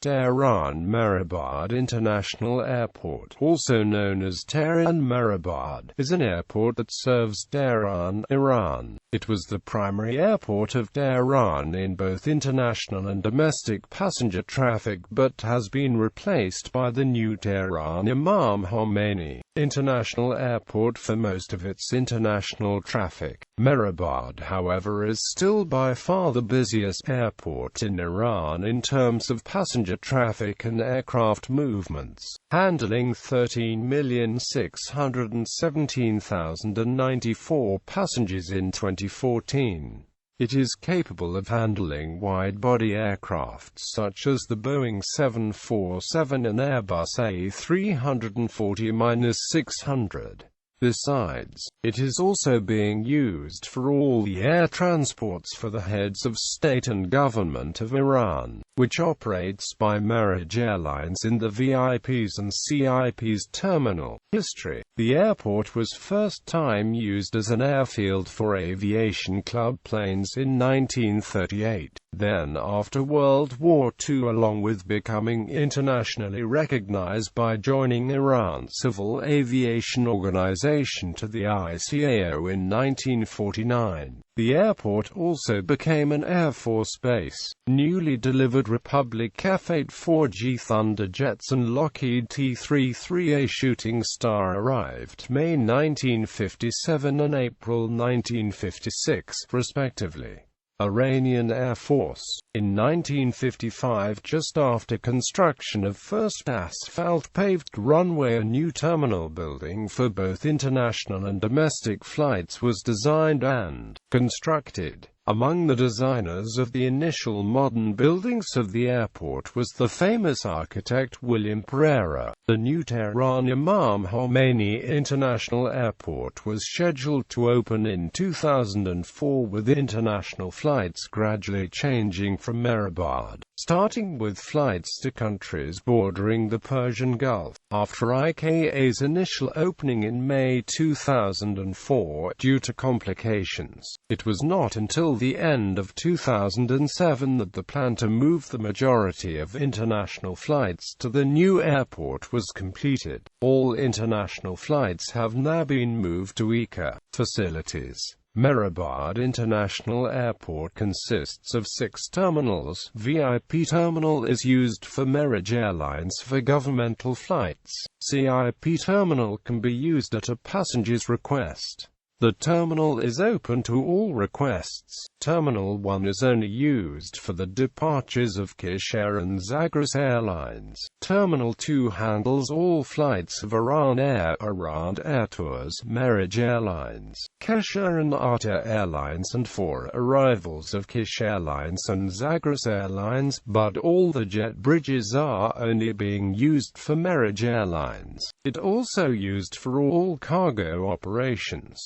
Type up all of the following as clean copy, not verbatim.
Tehran Mehrabad International Airport, also known as Tehran Mehrabad, is an airport that serves Tehran, Iran. It was the primary airport of Tehran in both international and domestic passenger traffic but has been replaced by the new Tehran Imam Khomeini International Airport for most of its international traffic. Mehrabad, however, is still by far the busiest airport in Iran in terms of passenger traffic and aircraft movements, handling 13,617,094 passengers in 2014. It is capable of handling wide-body aircraft such as the Boeing 747 and Airbus A340-600. Besides, it is also being used for all the air transports for the heads of state and government of Iran, which operates by Mehrabad Airlines in the VIPs and CIPs terminal. History: the airport was first time used as an airfield for aviation club planes in 1938. Then, after World War II, along with becoming internationally recognized by joining Iran's Civil Aviation Organization to the ICAO in 1949, the airport also became an Air Force base. Newly delivered Republic F-84G Thunderjets and Lockheed T-33A Shooting Star arrived May 1957 and April 1956, respectively. Iranian Air Force. In 1955, just after construction of first asphalt-paved runway, a new terminal building for both international and domestic flights was designed and constructed. Among the designers of the initial modern buildings of the airport was the famous architect William Pereira. The new Tehran Imam Khomeini International Airport was scheduled to open in 2004, with international flights gradually changing from Mehrabad, starting with flights to countries bordering the Persian Gulf. After ICAO's initial opening in May 2004, due to complications, it was not until the end of 2007 that the plan to move the majority of international flights to the new airport was completed. All international flights have now been moved to ICA facilities. Mehrabad International Airport consists of 6 terminals. VIP terminal is used for Mehrabad Airlines for governmental flights. CIP terminal can be used at a passenger's request. The terminal is open to all requests. Terminal 1 is only used for the departures of Qatar and Zagros Airlines. Terminal 2 handles all flights of Iran Air, Iran Air Tours, Mehrabad Airlines, Qatar and Ata Airlines, and for arrivals of Qatar Airlines and Zagros Airlines, but all the jet bridges are only being used for Mehrabad Airlines. It also used for all cargo operations.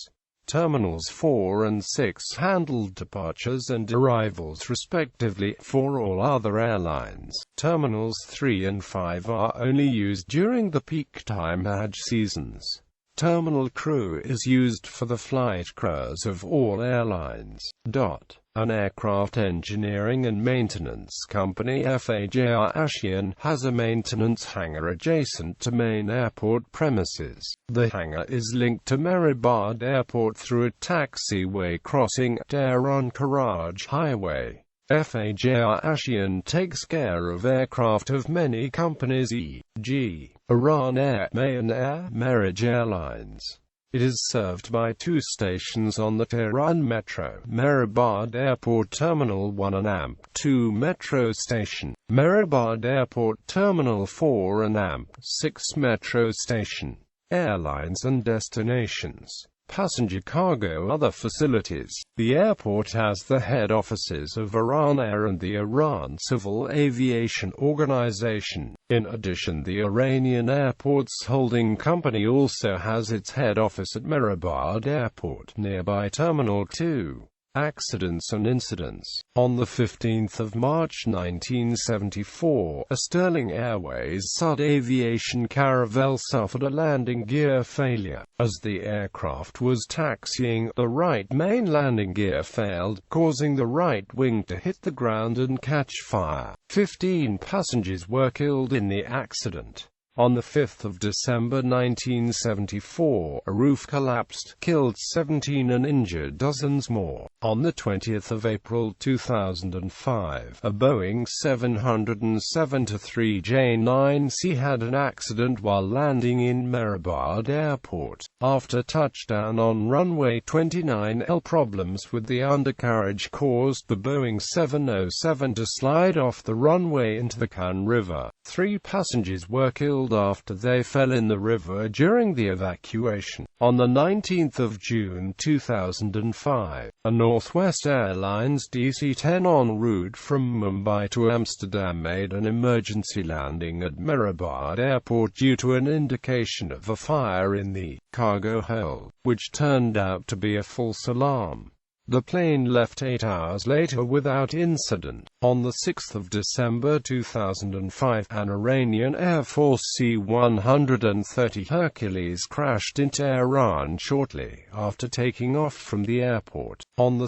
Terminals 4 and 6 handled departures and arrivals respectively for all other airlines. Terminals 3 and 5 are only used during the peak time Hajj seasons. Terminal crew is used for the flight crews of all airlines. An aircraft engineering and maintenance company, FAJ has a maintenance hangar adjacent to main airport premises. The hangar is linked to Mehrabad Airport through a taxiway crossing Tehran-Karaj Highway. FAJ takes care of aircraft of many companies, e.g., Iran Air, Mayan Air, Mehrabad Airlines. It is served by 2 stations on the Tehran Metro, Mehrabad Airport Terminal 1 and AMP2 Metro Station, Mehrabad Airport Terminal 4 and AMP6 Metro Station. Airlines and destinations. Passenger cargo. Other facilities. The airport has the head offices of Iran Air and the Iran Civil Aviation Organization. In addition, the Iranian Airports Holding Company also has its head office at Mehrabad Airport, nearby Terminal 2. Accidents and incidents. On 15 March 1974, a Sterling Airways Sud Aviation Caravelle suffered a landing gear failure. As the aircraft was taxiing, the right main landing gear failed, causing the right wing to hit the ground and catch fire. 15 passengers were killed in the accident. On 5 December 1974, a roof collapsed, killed 17 and injured dozens more. On 20 April 2005, a Boeing 707-3J9C had an accident while landing in Mehrabad Airport. After touchdown on runway 29L, problems with the undercarriage caused the Boeing 707 to slide off the runway into the Khan River. 3 passengers were killed after they fell in the river during the evacuation. On 19 June 2005, a Northwest Airlines DC-10 en route from Mumbai to Amsterdam made an emergency landing at Mehrabad Airport due to an indication of a fire in the cargo hold, which turned out to be a false alarm. The plane left 8 hours later without incident. On 6 December 2005, an Iranian Air Force C-130 Hercules crashed into Iran shortly after taking off from the airport. On 2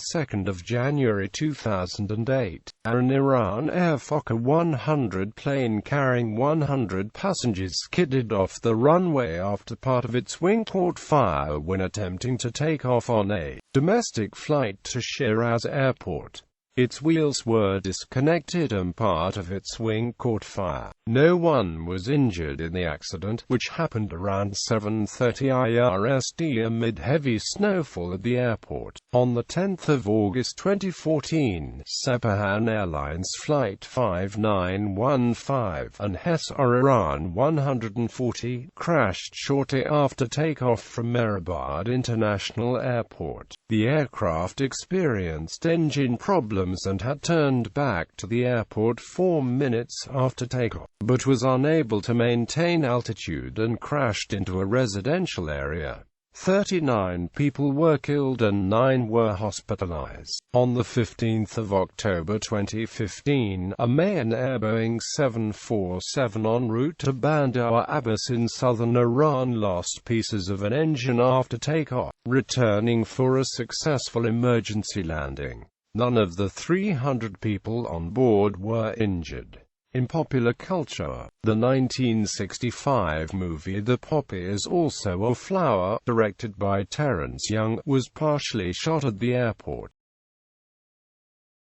January 2008, an Iran Air Fokker 100 plane carrying 100 passengers skidded off the runway after part of its wing caught fire when attempting to take off on a domestic flight to Shiraz Airport. Its wheels were disconnected and part of its wing caught fire. No one was injured in the accident, which happened around 7:30 IRST amid heavy snowfall at the airport. On 10 August 2014, Sepahan Airlines Flight 5915 and Hesar Iran 140 crashed shortly after takeoff from Mehrabad International Airport. The aircraft experienced engine problems and had turned back to the airport 4 minutes after takeoff, but was unable to maintain altitude and crashed into a residential area. 39 people were killed and 9 were hospitalized. On 15 October 2015, a Mayan Air Boeing 747 en route to Bandar Abbas in southern Iran lost pieces of an engine after takeoff, returning for a successful emergency landing. None of the 300 people on board were injured. In popular culture, the 1965 movie The Poppy Is Also a Flower, directed by Terence Young, was partially shot at the airport.